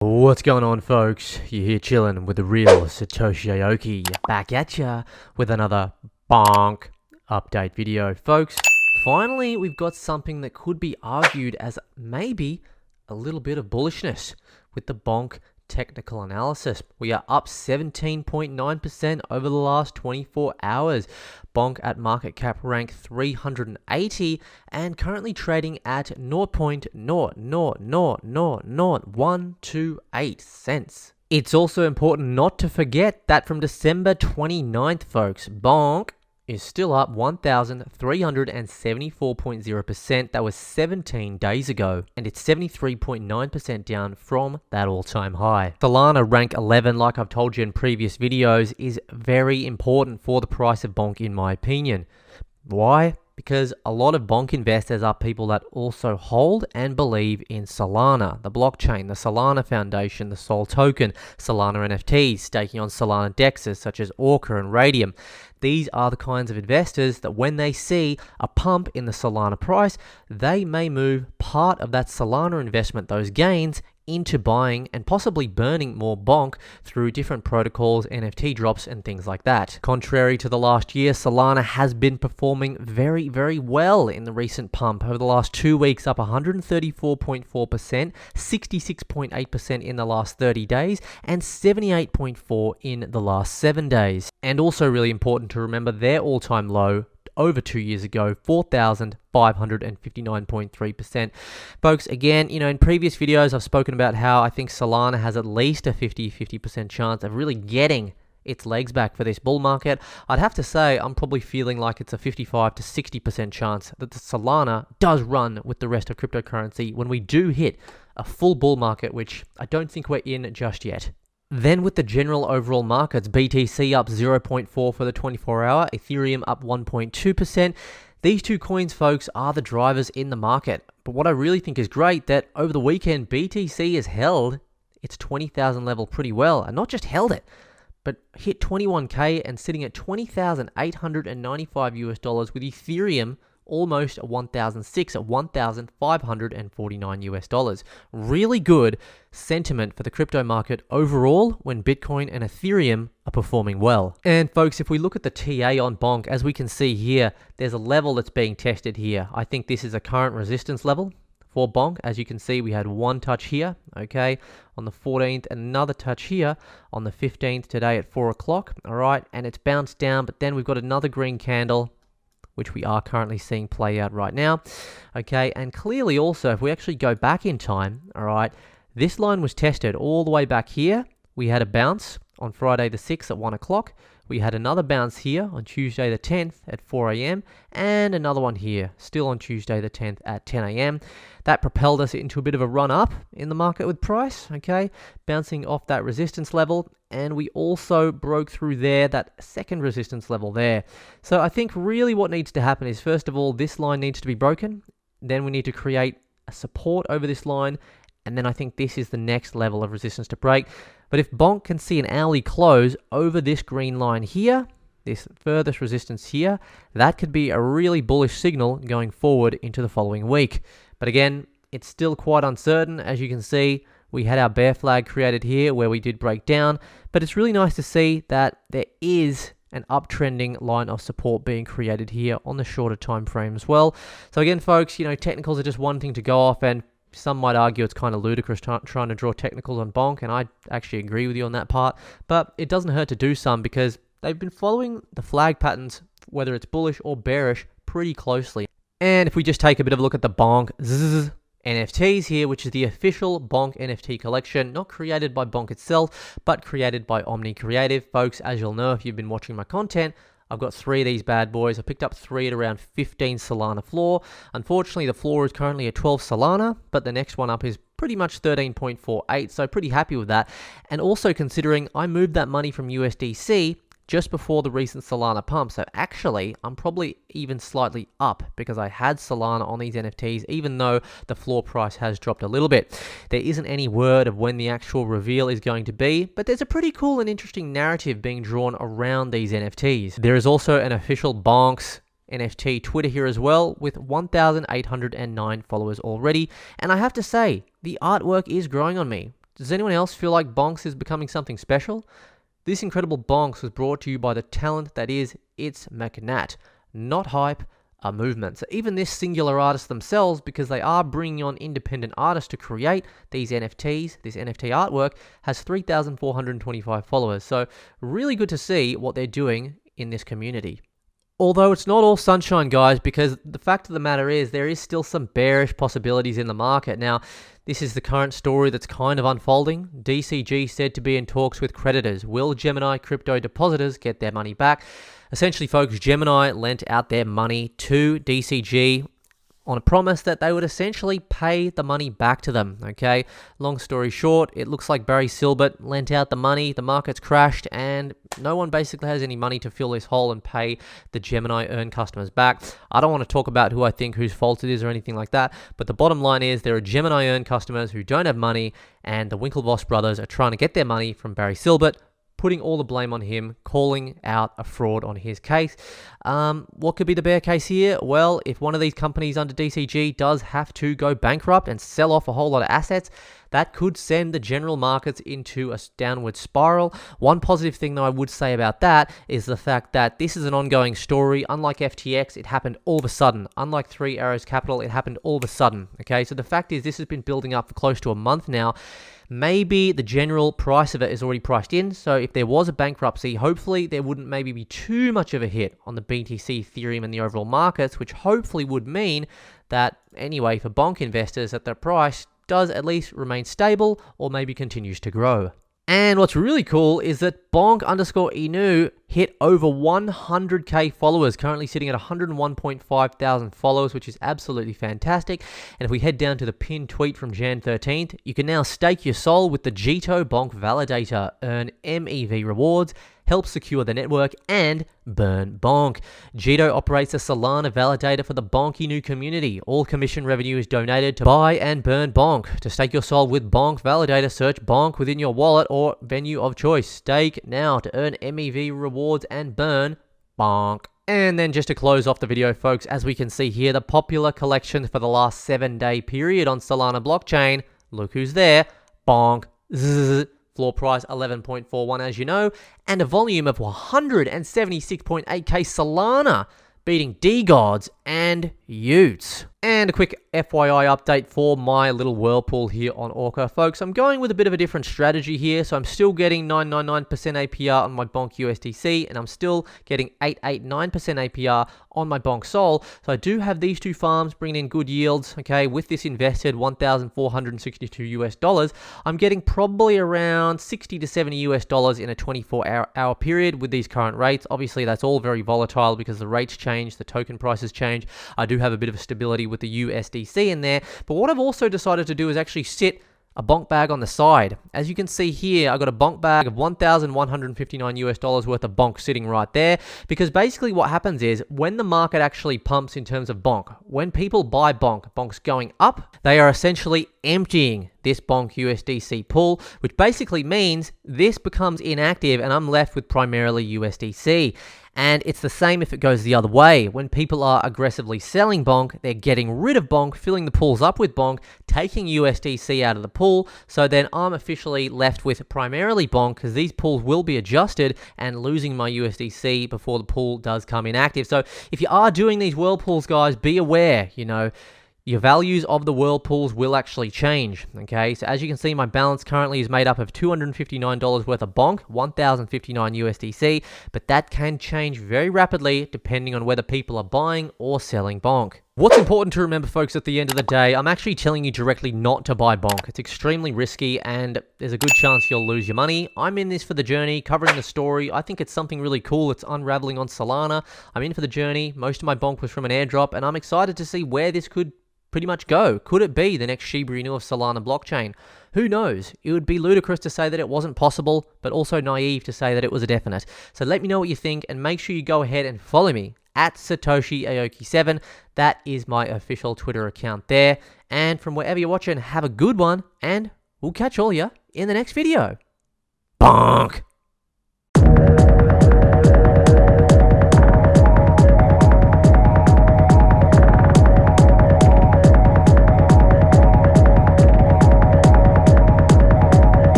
What's going on, folks? You're here chilling with the real Satoshi Aoki, back at ya with another bonk update video. Folks, finally we've got something that could be argued as maybe a little bit of bullishness with the bonk technical analysis. We are up 17.9% over the last 24 hours. Bonk at market cap rank 380 and currently trading at 0.0000128 cents. It's also important not to forget that from December 29th, folks, Bonk is still up 1,374.0%. That was 17 days ago, and it's 73.9% down from that all-time high. Solana rank 11, like I've told you in previous videos, is very important for the price of Bonk in my opinion. Why? Because a lot of Bonk investors are people that also hold and believe in Solana, the blockchain, the Solana Foundation, the Sol token, Solana NFTs, staking on Solana dexes such as Orca and Radium. These are the kinds of investors that when they see a pump in the Solana price, they may move part of that Solana investment, those gains, into buying and possibly burning more Bonk through different protocols, NFT drops, and things like that. Contrary to the last year, Solana has been performing very, very well in the recent pump. Over the last 2 weeks, up 134.4%, 66.8% in the last 30 days, and 78.4% in the last 7 days. And also really important to remember their all-time low over 2 years ago, 4,559.3%. Folks, again, in previous videos, I've spoken about how I think Solana has at least a 50% chance of really getting its legs back for this bull market. I'd have to say I'm probably feeling like it's a 55 to 60% chance that the Solana does run with the rest of cryptocurrency when we do hit a full bull market, which I don't think we're in just yet. Then with the general overall markets, BTC up 0.4 for the 24-hour, Ethereum up 1.2%. These two coins, folks, are the drivers in the market. But what I really think is great that over the weekend, BTC has held its 20,000 level pretty well. And not just held it, but hit 21K and sitting at $20,895 with Ethereum almost at 1,006 at $1,549. Really good sentiment for the crypto market overall when Bitcoin and Ethereum are performing well. And folks, if we look at the TA on Bonk, as we can see here, there's a level that's being tested here. I think this is a current resistance level for Bonk. As you can see, we had one touch here, okay, on the 14th, and another touch here on the 15th today at 4 o'clock, all right, and it's bounced down, but then we've got another green candle, which we are currently seeing play out right now, okay, and clearly also, if we actually go back in time, all right, this line was tested all the way back here. We had a bounce on Friday the 6th at 1 o'clock. We had another bounce here on Tuesday the 10th at 4 a.m. and another one here, still on Tuesday the 10th at 10 a.m. That propelled us into a bit of a run up in the market with price, okay, bouncing off that resistance level. And we also broke through there, that second resistance level there. So I think really what needs to happen is, first of all, this line needs to be broken. Then we need to create a support over this line. And then I think this is the next level of resistance to break. But if Bonk can see an hourly close over this green line here, this furthest resistance here, that could be a really bullish signal going forward into the following week. But again, it's still quite uncertain. As you can see, we had our bear flag created here where we did break down, but it's really nice to see that there is an uptrending line of support being created here on the shorter time frame as well. So again, folks, technicals are just one thing to go off, and some might argue it's kind of ludicrous trying to draw technicals on Bonk, and I actually agree with you on that part, but it doesn't hurt to do some because they've been following the flag patterns, whether it's bullish or bearish, pretty closely. And if we just take a bit of a look at the Bonk NFTs here, which is the official Bonk NFT collection, not created by Bonk itself, but created by Omni Creative. Folks, as you'll know if you've been watching my content, I've got 3 of these bad boys. I picked up 3 at around 15 Solana floor. Unfortunately, the floor is currently at 12 Solana, but the next one up is pretty much 13.48, so pretty happy with that. And also considering I moved that money from USDC just before the recent Solana pump. So actually, I'm probably even slightly up because I had Solana on these NFTs, even though the floor price has dropped a little bit. There isn't any word of when the actual reveal is going to be, but there's a pretty cool and interesting narrative being drawn around these NFTs. There is also an official BONKz NFT Twitter here as well, with 1,809 followers already. And I have to say, the artwork is growing on me. Does anyone else feel like BONKz is becoming something special? This incredible BONKz was brought to you by the talent that is It's McNat. Not hype, a movement. So even this singular artist themselves, because they are bringing on independent artists to create these NFTs, this NFT artwork, has 3,425 followers. So really good to see what they're doing in this community. Although it's not all sunshine, guys, because the fact of the matter is there is still some bearish possibilities in the market. Now, this is the current story that's kind of unfolding. DCG said to be in talks with creditors. Will Gemini crypto depositors get their money back? Essentially, folks, Gemini lent out their money to DCG on a promise that they would essentially pay the money back to them, okay? Long story short, it looks like Barry Silbert lent out the money, the market's crashed, and no one basically has any money to fill this hole and pay the Gemini earn customers back. I don't want to talk about who I think whose fault it is or anything like that, but the bottom line is there are Gemini earn customers who don't have money, and the Winklevoss brothers are trying to get their money from Barry Silbert, putting all the blame on him, calling out a fraud on his case. What could be the bear case here? Well, if one of these companies under DCG does have to go bankrupt and sell off a whole lot of assets, that could send the general markets into a downward spiral. One positive thing, though, I would say about that is the fact that this is an ongoing story. Unlike FTX, it happened all of a sudden. Unlike Three Arrows Capital, it happened all of a sudden. Okay, so the fact is this has been building up for close to a month now. Maybe the general price of it is already priced in, so if there was a bankruptcy, hopefully there wouldn't maybe be too much of a hit on the BTC, Ethereum, and the overall markets, which hopefully would mean that, anyway, for Bonk investors, that the price does at least remain stable or maybe continues to grow. And what's really cool is that Bonk_Inu hit over 100k followers, currently sitting at 101.5 thousand followers, which is absolutely fantastic. And if we head down to the pinned tweet from Jan 13th, you can now stake your soul with the Jito Bonk Validator, earn MEV rewards, help secure the network, and burn Bonk. Jito operates a Solana validator for the BONKz community. All commission revenue is donated to buy and burn Bonk. To stake your soul with Bonk Validator, search Bonk within your wallet or venue of choice. Stake now to earn MEV rewards and burn Bonk. And then just to close off the video, folks, as we can see here, the popular collection for the last 7-day period on Solana blockchain. Look who's there. Bonk. Zzz. Floor price 11.41, as you know, and a volume of 176.8k Solana, beating D-Gods and Utes. And a quick FYI update for my little whirlpool here on Orca. Folks, I'm going with a bit of a different strategy here. So I'm still getting 999% APR on my Bonk USDC, and I'm still getting 889% APR on my Bonk Sol. So I do have these two farms bringing in good yields. Okay, with this invested $1,462 US, I'm getting probably around 60 to 70 US in a 24-hour period with these current rates. Obviously, that's all very volatile because the rates change, the token prices change. I do have a bit of stability with the USDC in there, but what I've also decided to do is actually sit a bonk bag on the side. As you can see here, I got a bonk bag of $1,159 worth of bonk sitting right there, because basically what happens is when the market actually pumps in terms of bonk, when people buy bonk, bonk's going up, they are essentially emptying this Bonk USDC pool, which basically means this becomes inactive and I'm left with primarily USDC. And it's the same if it goes the other way. When people are aggressively selling Bonk, they're getting rid of Bonk, filling the pools up with Bonk, taking USDC out of the pool. So then I'm officially left with primarily Bonk because these pools will be adjusted and losing my USDC before the pool does come inactive. So if you are doing these whirlpools, guys, be aware, your values of the whirlpools will actually change, okay? So as you can see, my balance currently is made up of $259 worth of Bonk, 1,059 USDC, but that can change very rapidly depending on whether people are buying or selling Bonk. What's important to remember, folks, at the end of the day, I'm actually telling you directly not to buy Bonk. It's extremely risky and there's a good chance you'll lose your money. I'm in this for the journey, covering the story. I think it's something really cool. It's unraveling on Solana. I'm in for the journey. Most of my Bonk was from an airdrop and I'm excited to see where this could pretty much go. Could it be the next Shiba Inu of Solana blockchain? Who knows? It would be ludicrous to say that it wasn't possible, but also naive to say that it was a definite. So let me know what you think and make sure you go ahead and follow me at Satoshi Aoki 7. That is my official Twitter account there. And from wherever you're watching, have a good one and we'll catch all ya in the next video. Bonk!